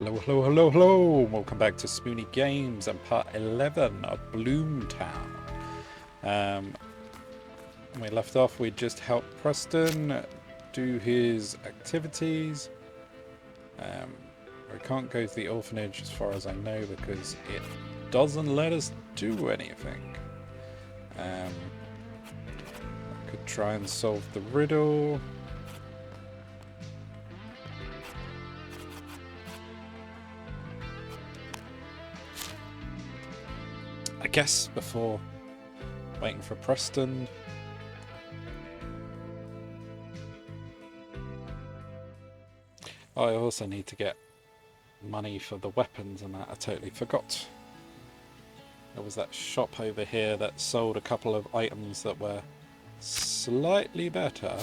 Hello, hello, hello, hello! Welcome back to Spoonie Games and part 11 of Bloomtown. When we left off, we just helped Preston do his activities. We can't go to the orphanage as far as I know because it doesn't let us do anything. I could try and solve the riddle. I guess before waiting for Preston. I also need to get money for the weapons and that I totally forgot. There was that shop over here that sold a couple of items that were slightly better.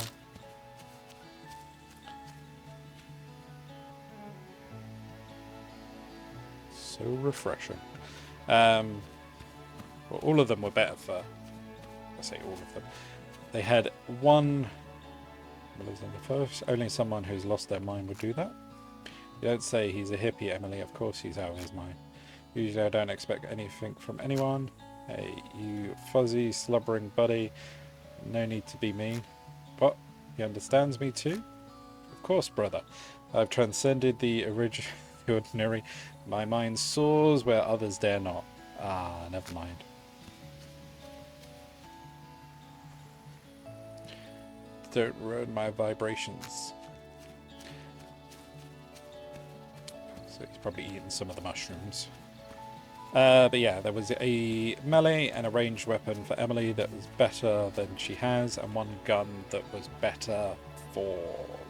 So refreshing. Well, all of them were better for... I say all of them. They had one... Well, was in the first. Only someone who's lost their mind would do that. You don't say he's a hippie, Emily. Of course he's out of his mind. Usually I don't expect anything from anyone. Hey, you fuzzy, slubbering buddy. No need to be mean. But he understands me too? Of course, brother. I've transcended the ordinary. My mind soars where others dare not. Ah, never mind. Don't ruin my vibrations. So he's probably eaten some of the mushrooms. But yeah, there was a melee and a ranged weapon for Emily that was better than she has, and one gun that was better for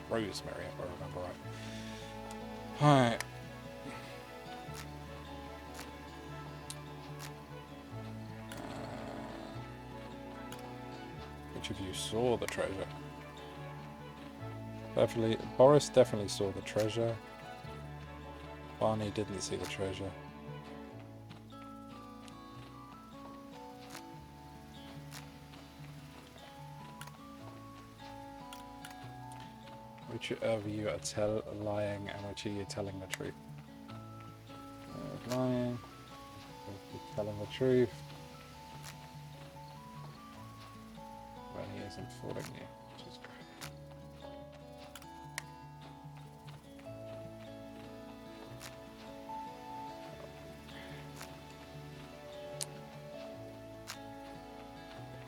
Rosemary, if I remember right. Alright. Which of you saw the treasure? Definitely, Boris definitely saw the treasure. Barney didn't see the treasure. Which of you are lying and which of you are telling the truth? Lying. Telling the truth. When he isn't fooling you, which is great.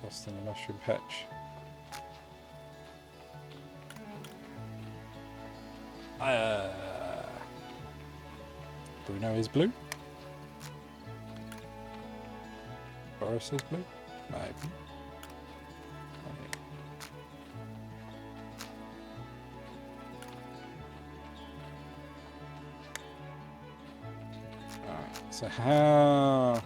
Lost in the mushroom patch. Bruno is blue. Boris is blue. Maybe. Alright, so how...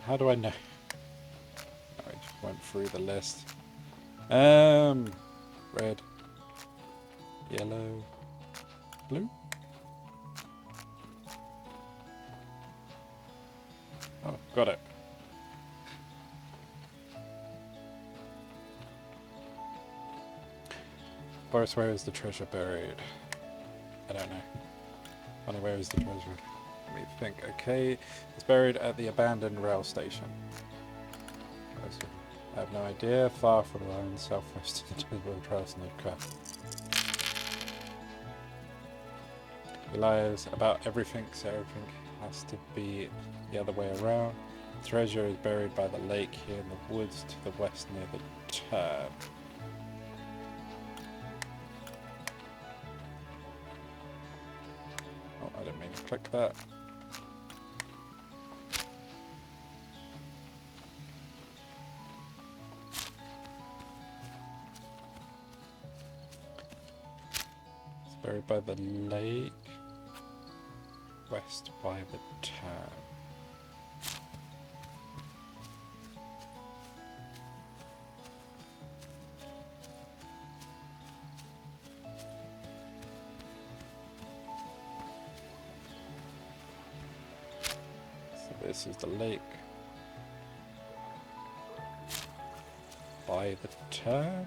How do I know? I just went through the list. Red, yellow, blue. Oh, got it. Boris, where is the treasure buried? I don't know. Funny, where is the treasure? Let me think. Okay, it's buried at the abandoned rail station. I have no idea. Far from the line, southwest of the Tisborough Trails and the Craft. He lies about everything, so everything has to be the other way around. The treasure is buried by the lake here in the woods to the west near the turn. Oh, I didn't mean to click that. Buried by the lake, west by the town. So this is the lake. By the turn?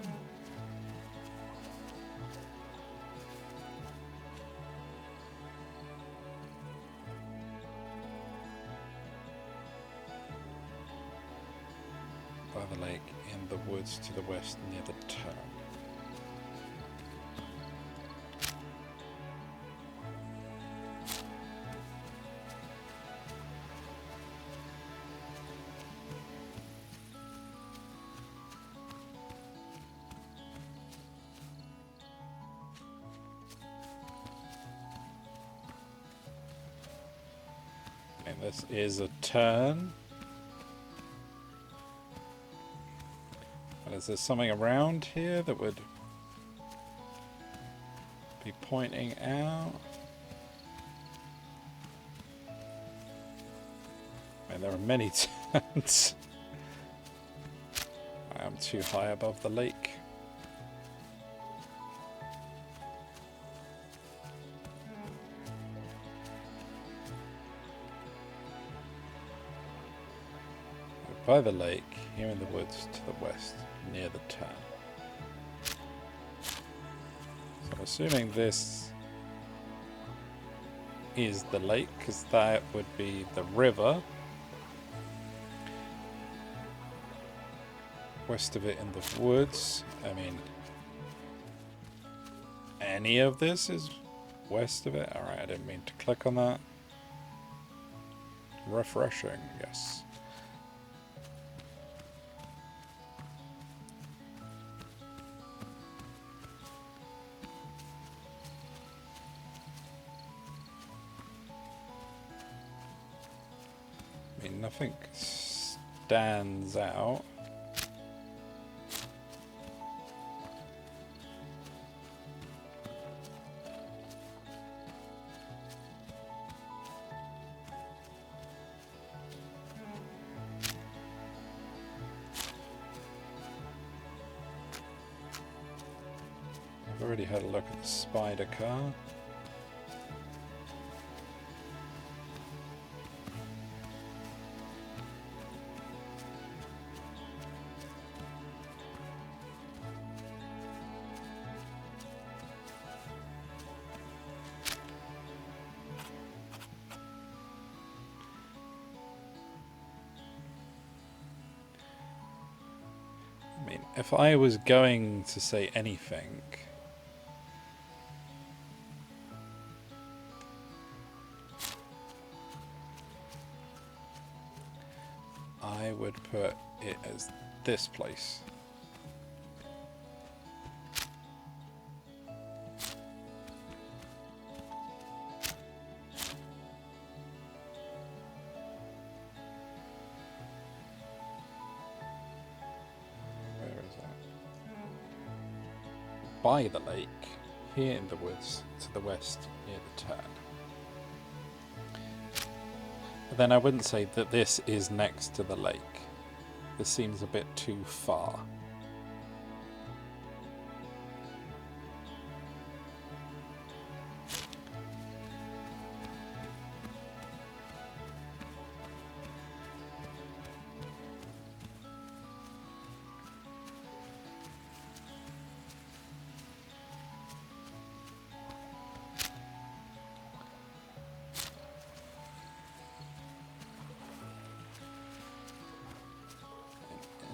By the lake, in the woods to the west near the turn. And this is a turn. Is there something around here that would be pointing out? And there are many turns. I am too high above the lake. By the lake, here in the woods to the west, near the turn. So I'm assuming this is the lake, because that would be the river. West of it in the woods. I mean, any of this is west of it. Alright, I didn't mean to click on that. Refreshing, yes. I mean, nothing stands out. I've already had a look at the spider car. I mean, if I was going to say anything, I would put it as this place. By the lake, here in the woods to the west near the turn. But then I wouldn't say that this is next to the lake. This seems a bit too far.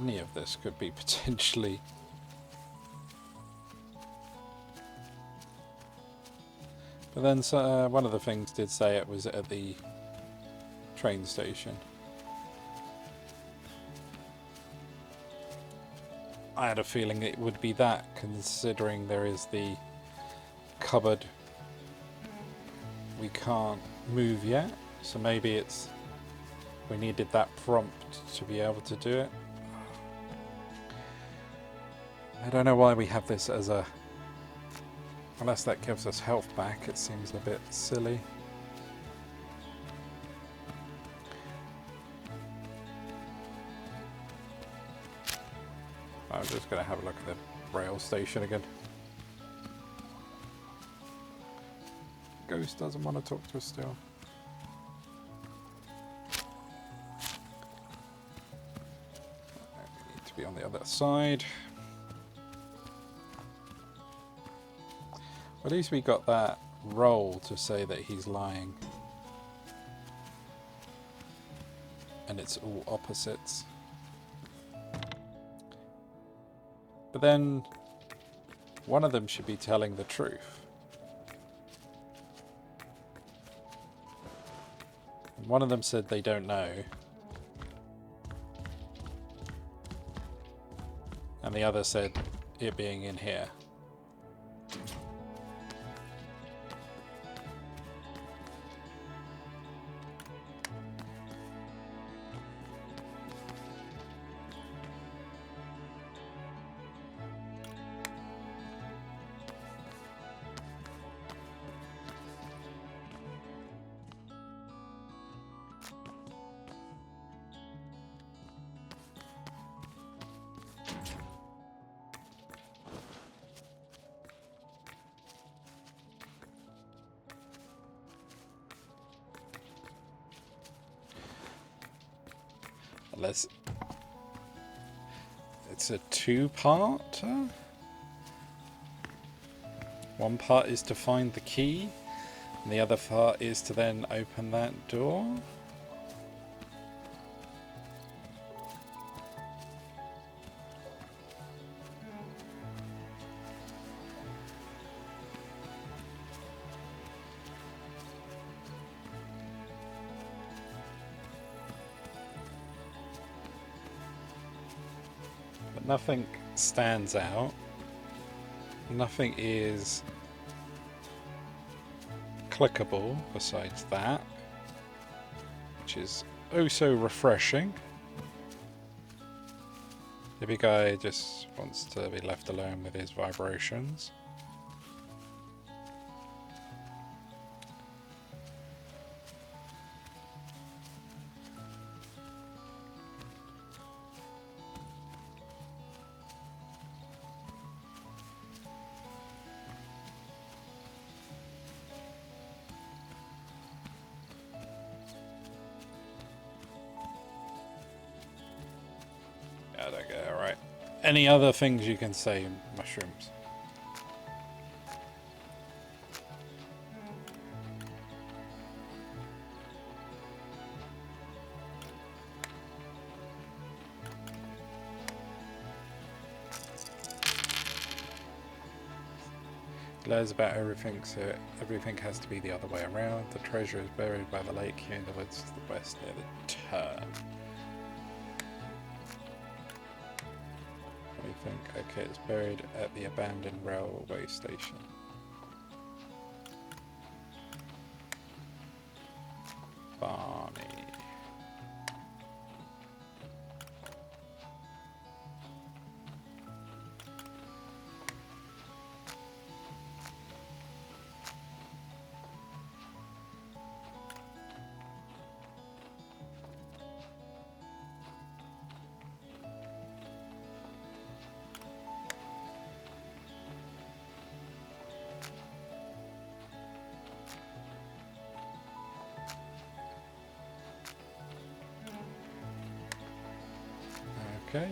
Any of this could be potentially. But then one of the things did say it was at the train station. I had a feeling it would be that, considering there is the cupboard we can't move yet. So maybe it's we needed that prompt to be able to do it. I don't know why we have this as a... Unless that gives us health back, it seems a bit silly. I'm just going to have a look at the rail station again. Ghost doesn't want to talk to us still. to be on the other side. At least we got that roll to say that he's lying. And it's all opposites. But then one of them should be telling the truth. And one of them said they don't know. And the other said it being in here. Unless it's a two-parter. One part is to find the key, and the other part is to then open that door. Nothing stands out. Nothing is clickable besides that, which is oh so refreshing. The big guy just wants to be left alone with his vibrations. I don't get it, alright. Any other things you can say, mushrooms? Learns about everything, so everything has to be the other way around. The treasure is buried by the lake here in the woods to the west near the turn. What do you think? Okay, it's buried at the abandoned railway station. Barney. Okay.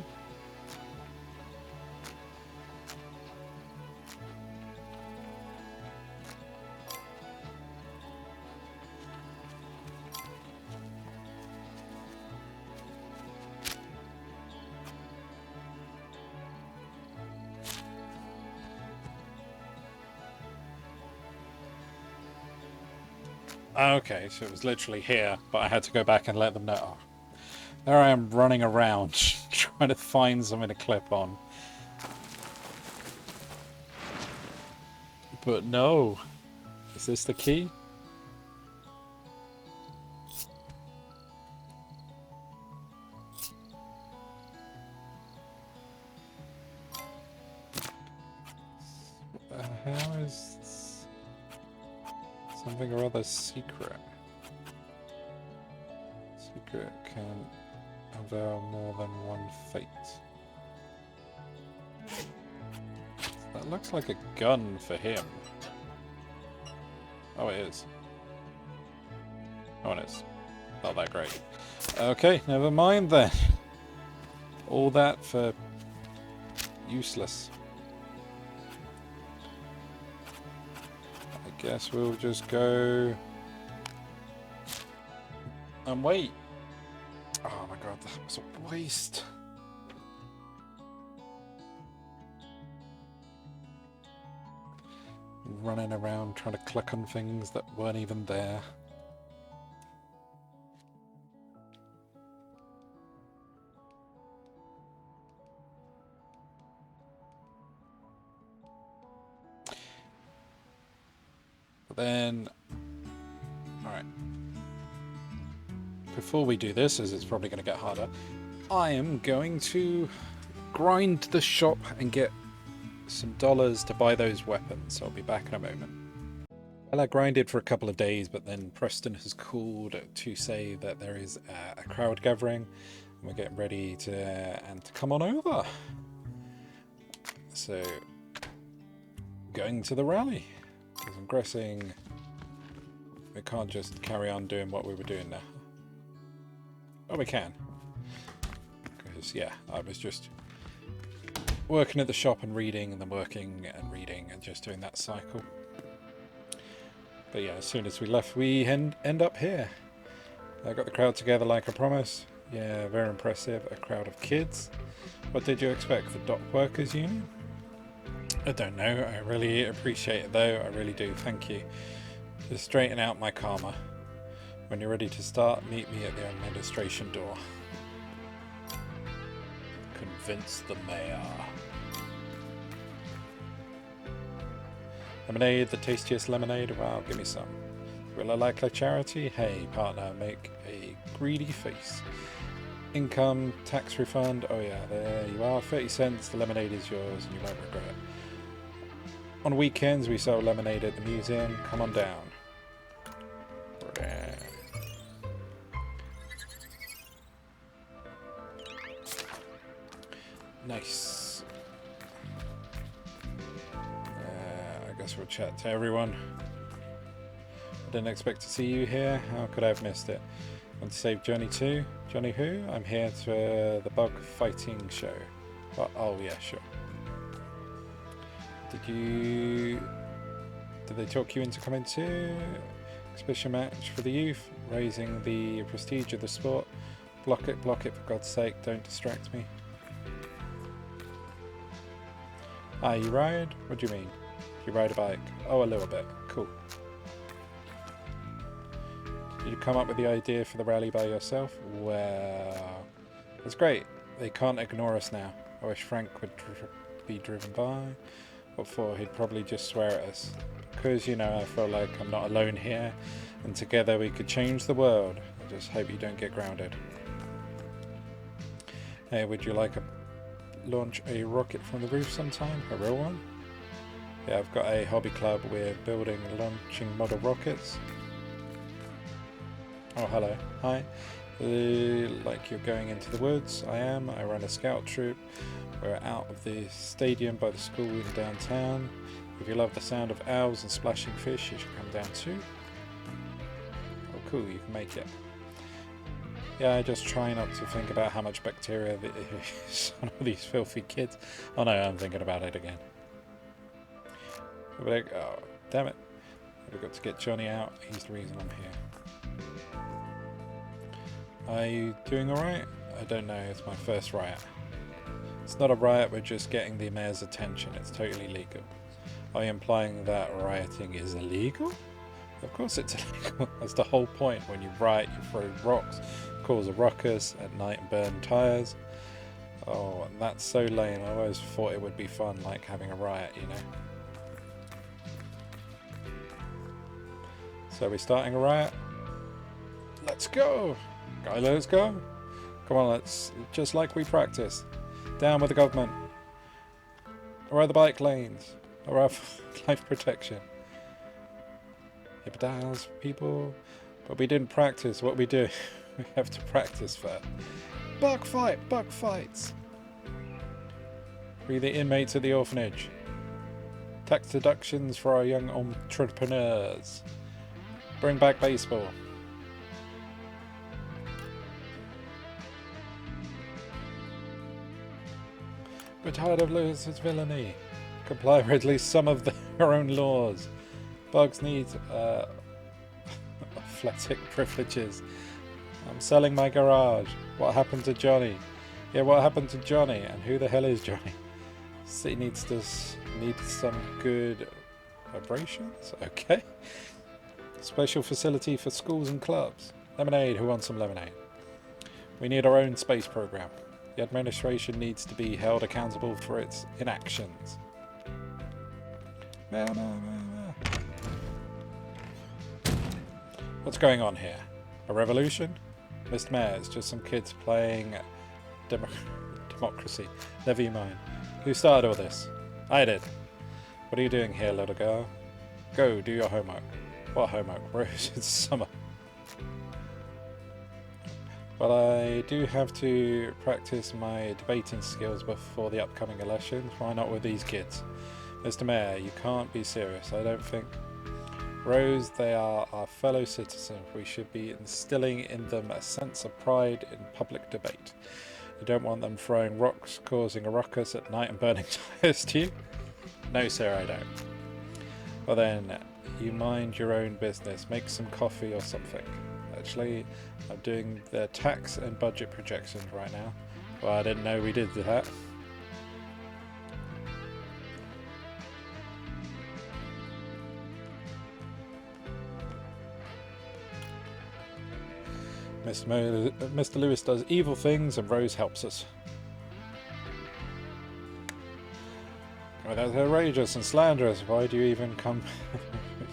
Okay, so it was literally here, but I had to go back and let them know. Oh, there I am running around trying to find something to clip on. But no. Is this the key? How is this? Something or other secret? Secret can avail more than one fate. That looks like a gun for him. Oh, it is. Oh, it is. Not that great. Okay, never mind then. All that for useless. I guess we'll just go and wait. Oh my god, that was a waste. Running around trying to click on things that weren't even there. But then, alright. Before we do this, as it's probably going to get harder, I am going to grind the shop and get some dollars to buy those weapons. So I'll be back in a moment. Well, I grinded for a couple of days, but then Preston has called to say that there is a crowd gathering, and we're getting ready to come on over. So, going to the rally. Because I'm guessing we can't just carry on doing what we were doing now. Oh, we can. Because, yeah, I was just working at the shop and reading, and then working and reading, and just doing that cycle. But yeah, as soon as we left, we end up here. I got the crowd together like I promised. Yeah, very impressive. A crowd of kids. What did you expect? The Dock Workers Union? I don't know. I really appreciate it though. I really do. Thank you. Just straighten out my karma. When you're ready to start, meet me at the administration door. Convince the mayor. Lemonade, the tastiest lemonade. Wow, give me some. Will I like the charity? Hey, partner, make a greedy face. Income, tax refund. Oh yeah, there you are. 30 cents. The lemonade is yours and you won't regret it. On weekends, we sell lemonade at the museum. Come on down. Nice. I guess we'll chat to everyone. I didn't expect to see you here. How could I have missed it? Want to save Johnny too? Johnny who? I'm here to the bug fighting show. Oh yeah, sure. Did they talk you into coming to? Exhibition match for the youth, raising the prestige of the sport. Block it for God's sake, don't distract me. Ah, you ride? What do you mean? You ride a bike? Oh, a little bit. Cool. Did you come up with the idea for the rally by yourself? Well, that's great. They can't ignore us now. I wish Frank would be driven by. What for? He'd probably just swear at us. Because, you know, I feel like I'm not alone here, and together we could change the world. I just hope you don't get grounded. Hey, would you like to launch a rocket from the roof sometime? A real one? Yeah, I've got a hobby club. We're building launching model rockets. Oh, hello. Hi. Like you're going into the woods? I am. I run a scout troop. We're out of the stadium by the school in downtown. If you love the sound of owls and splashing fish, you should come down too. Oh cool, you can make it. Yeah, I just try not to think about how much bacteria some of these filthy kids. Oh no, I'm thinking about it again. Oh, damn it. We've got to get Johnny out. He's the reason I'm here. Are you doing alright? I don't know, it's my first riot. It's not a riot, we're just getting the mayor's attention. It's totally legal. Are you implying that rioting is illegal? Of course it's illegal. That's the whole point. When you riot, you throw rocks, cause a ruckus at night and burn tyres. Oh, that's so lame. I always thought it would be fun, like having a riot, you know. So we're starting a riot? Let's go! Guys, let's go! Come on, let's, just like we practiced. Down with the government. Or are the bike lanes? Or have life protection. Hippodiles, people. But we didn't practice what we do. We have to practice first. Buck fights. Free the inmates at the orphanage. Tax deductions for our young entrepreneurs. Bring back baseball. We're tired of Lewis's villainy. Comply with at least some of their own laws. Bugs need athletic privileges. I'm selling my garage. What happened to Johnny? Yeah, what happened to Johnny? And who the hell is Johnny? City needs some good vibrations. Okay. Special facility for schools and clubs. Lemonade. Who wants some lemonade? We need our own space program. The administration needs to be held accountable for its inactions. What's going on here? A revolution? Mr. Mayor, it's just some kids playing democracy. Never you mind. Who started all this? I did. What are you doing here, little girl? Go, do your homework. What homework? Rose, it's summer. But I do have to practice my debating skills before the upcoming elections. Why not with these kids? Mr. Mayor, you can't be serious, I don't think. Rose, they are our fellow citizens. We should be instilling in them a sense of pride in public debate. You don't want them throwing rocks, causing a ruckus at night and burning tires, do you? No, sir, I don't. Well then, you mind your own business. Make some coffee or something. Actually, I'm doing the tax and budget projections right now. Well, I didn't know we did that. Mr. Lewis does evil things and Rose helps us. Well, that's outrageous and slanderous. Why do you even come?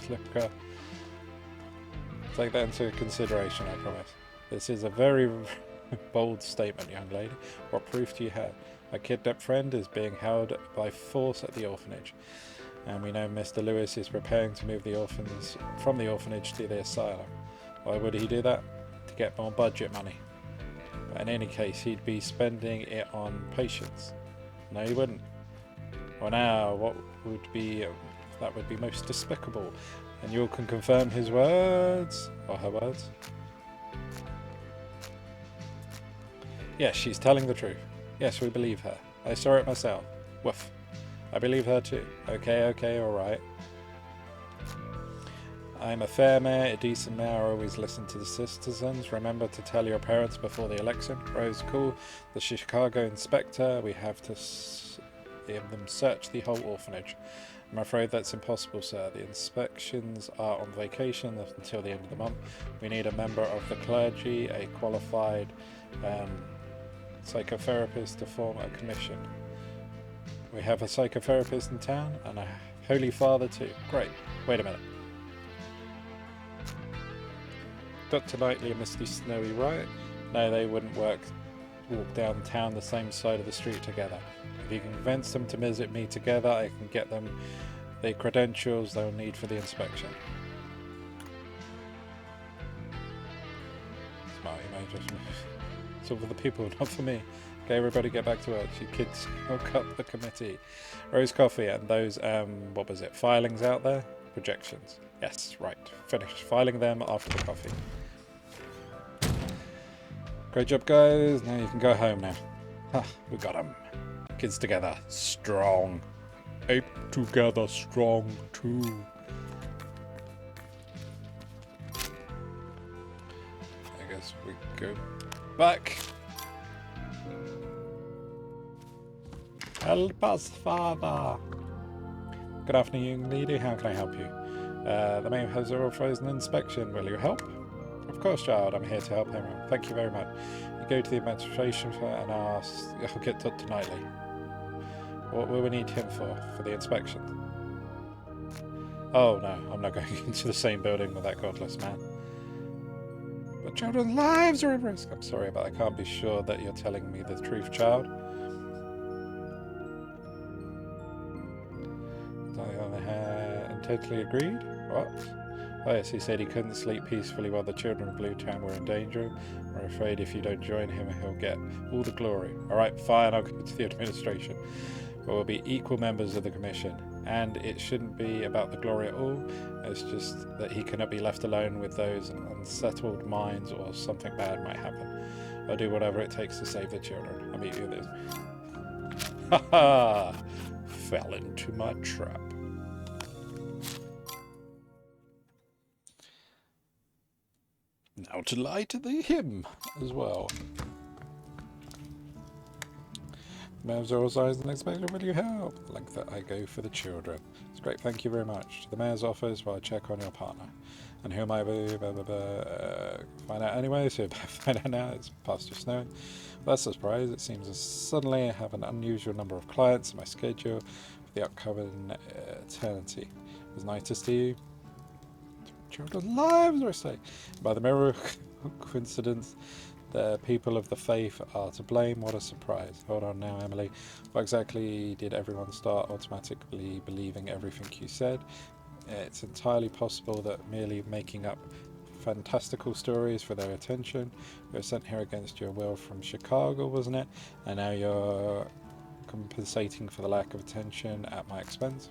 Look, take that into consideration, I promise. This is a very bold statement, young lady. What proof do you have? My kidnapped friend is being held by force at the orphanage. And we know Mr. Lewis is preparing to move the orphans from the orphanage to the asylum. Why would he do that? To get more budget money. But in any case, he'd be spending it on patients. No, he wouldn't. Well now, what would be... that would be most despicable. And you all can confirm his words? Or her words? Yes, she's telling the truth. Yes, we believe her. I saw it myself. Woof. I believe her too. Okay, alright. I'm a fair mayor, a decent mayor. I always listen to the citizens. Remember to tell your parents before the election. Rose, cool. The Chicago inspector. We have to have them search the whole orphanage. I'm afraid that's impossible, sir. The inspections are on vacation until the end of the month. We need a member of the clergy, a qualified psychotherapist to form a commission. We have a psychotherapist in town and a holy father too. Great. Wait a minute. Dr. Knightley and Mr. Snowy Riot? No, they wouldn't walk downtown the same side of the street together. If you can convince them to visit me together, I can get them the credentials they'll need for the inspection. Smart, you may just... It's all for the people, not for me. Okay, everybody get back to work. You kids woke up the committee. Rose coffee and those, what was it, filings out there? Projections. Yes, right. Finished filing them after the coffee. Great job, guys. Now you can go home now. Ha, we got them. Kids together. Strong. Ape together. Strong too. I guess we go back. Help us, Father. Good afternoon, young lady. How can I help you? The mayor has authorized an inspection. Will you help? Of course, child. I'm here to help everyone. Thank you very much. You go to the administration and ask... I'll get Dr. Knightley. What will we need him for the inspection? Oh, no. I'm not going into the same building with that godless man. But children's lives are at risk. I'm sorry, but I can't be sure that you're telling me the truth, child. Totally agreed? What? Oh yes, he said he couldn't sleep peacefully while the children of Bloomtown were in danger. I'm afraid if you don't join him, he'll get all the glory. Alright, fine, I'll go to the administration. But we'll be equal members of the commission. And it shouldn't be about the glory at all. It's just that he cannot be left alone with those unsettled minds or something bad might happen. I'll do whatever it takes to save the children. I'll meet you there. Ha ha! Fell into my trap. Now to lie to him as well. Mayor's always unexpected. Will you help? Like that, I go for the children. It's great. Thank you very much. To the mayor's office while I check on your partner. And who am I? Find out anyway. So find out now. It's past your snowing. Well, that's a surprise. It seems suddenly I have an unusual number of clients in my schedule for the upcoming eternity. It was nice to see you. Children's lives, I say. By the mirror coincidence, the people of the faith are to blame. What a surprise. Hold on now, Emily. What exactly did everyone start automatically believing everything you said? It's entirely possible that merely making up fantastical stories for their attention. You were sent here against your will from Chicago, wasn't it? And now you're compensating for the lack of attention at my expense.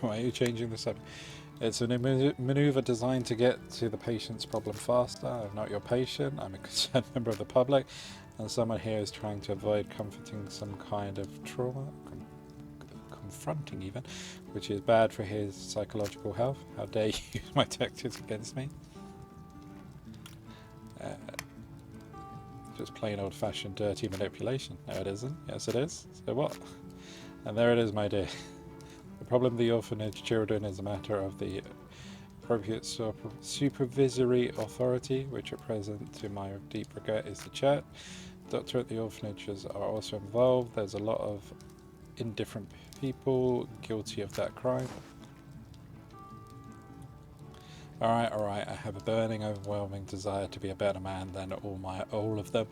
Why are you changing the subject? It's a maneuver designed to get to the patient's problem faster. I'm not your patient. I'm a concerned member of the public, and someone here is trying to avoid comforting some kind of trauma, confronting even, which is bad for his psychological health. How dare you use my tactics against me? Just plain old-fashioned dirty manipulation. No, it isn't. Yes, it is. So what? And there it is, my dear. The problem of the orphanage children is a matter of the appropriate supervisory authority, which at present, to my deep regret, is the church. The doctor at the orphanages are also involved. There's a lot of indifferent people guilty of that crime. Alright, I have a burning, overwhelming desire to be a better man than all of them.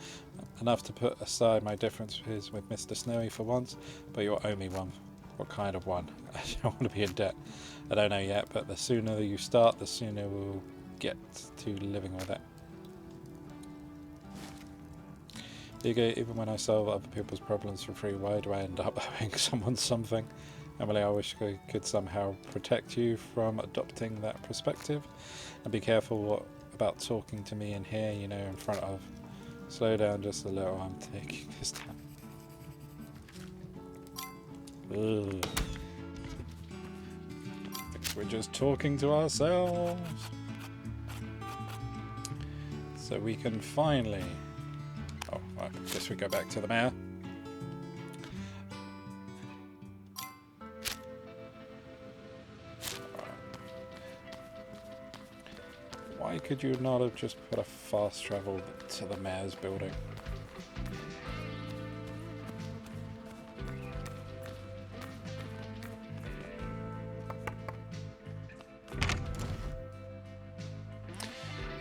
Enough to put aside my differences with Mr. Snowy for once, but you'll owe me one. What kind of one? I don't want to be in debt. I don't know yet, but the sooner you start, the sooner we'll get to living with it. Even when I solve other people's problems for free, why do I end up owing someone something? Emily, I wish I could somehow protect you from adopting that perspective. And be careful about talking to me in here, you know, in front of. Slow down just a little, I'm taking this down. Ugh. We're just talking to ourselves. So we can finally... Oh, well, I guess we go back to the mayor. Why could you not have just put a fast travel to the mayor's building?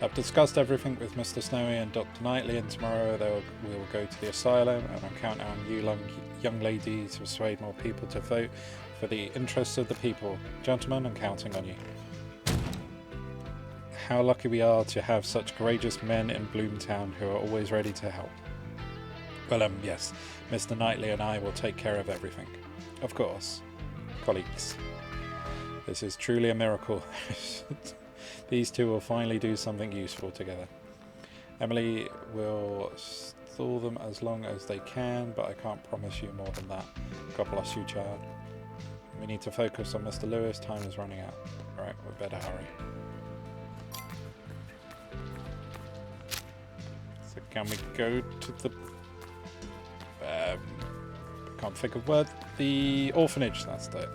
I've discussed everything with Mr. Snowy and Dr. Knightley, and tomorrow we will go to the asylum, and I'm counting on you young lady to persuade more people to vote for the interests of the people. Gentlemen, I'm counting on you. How lucky we are to have such courageous men in Bloomtown who are always ready to help. Well, yes, Mr. Knightley and I will take care of everything. Of course. Colleagues. This is truly a miracle. These two will finally do something useful together. Emily will stall them as long as they can, but I can't promise you more than that. God bless you, child. We need to focus on Mr. Lewis. Time is running out. Alright, we better hurry. So can we go to the... I can't think of word. The orphanage, that's it.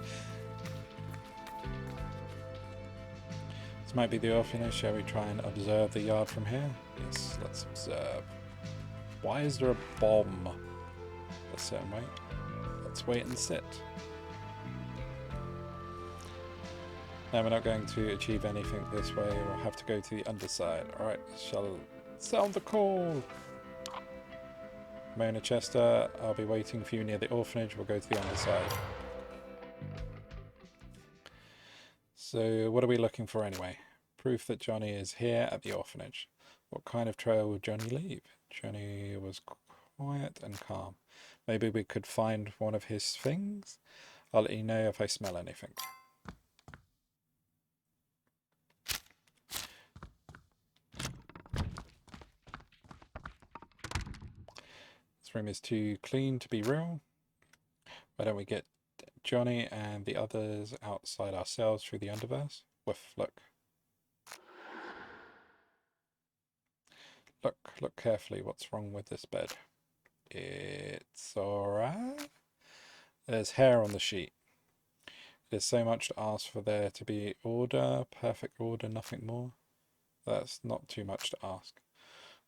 This might be the orphanage. Shall we try and observe the yard from here? Yes, let's observe. Why is there a bomb a certain way? Let's wait and sit. Now we're not going to achieve anything this way. We'll have to go to the underside. Alright, shall sound the call. Mona Chester, I'll be waiting for you near the orphanage. We'll go to the underside. So what are we looking for anyway? Proof that Johnny is here at the orphanage. What kind of trail would Johnny leave? Johnny was quiet and calm. Maybe we could find one of his things? I'll let you know if I smell anything. This room is too clean to be real. Why don't we get Johnny and the others outside ourselves through the underverse? Woof, look. Look carefully. What's wrong with this bed? It's alright. There's hair on the sheet. There's so much to ask for there to be order, perfect order, nothing more. That's not too much to ask.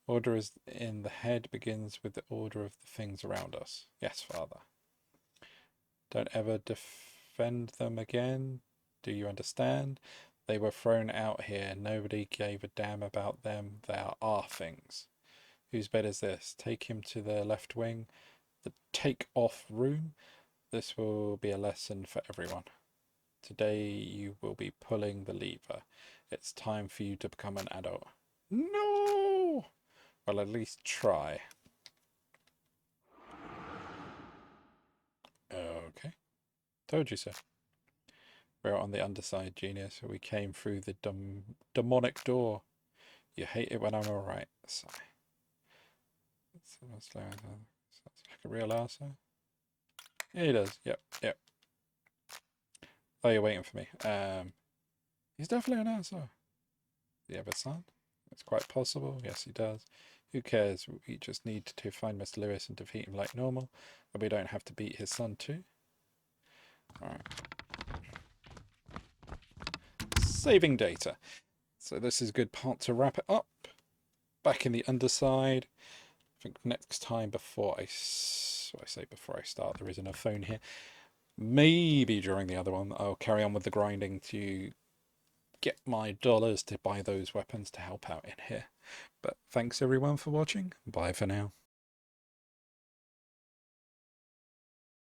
Order is in the head begins with the order of the things around us. Yes, Father. Don't ever defend them again. Do you understand? They were thrown out here. Nobody gave a damn about them. They are our things. Whose bed is this? Take him to the left wing. The take-off room. This will be a lesson for everyone. Today you will be pulling the lever. It's time for you to become an adult. No! Well, at least try. Okay. Told you so. We're on the underside, genius. We came through the demonic door. You hate it when I'm alright. Sigh. Sounds like a real arsehole. Yeah, he does. Yep. Oh, you're waiting for me. He's definitely an arsehole. Do you have a son? It's quite possible. Yes, he does. Who cares? We just need to find Mr. Lewis and defeat him like normal. And we don't have to beat his son too. Alright. Saving data. So this is a good part to wrap it up. Back in the underside. I think next time before I start, there isn't a phone here. Maybe during the other one, I'll carry on with the grinding to get my dollars to buy those weapons to help out in here. But thanks everyone for watching. Bye for now.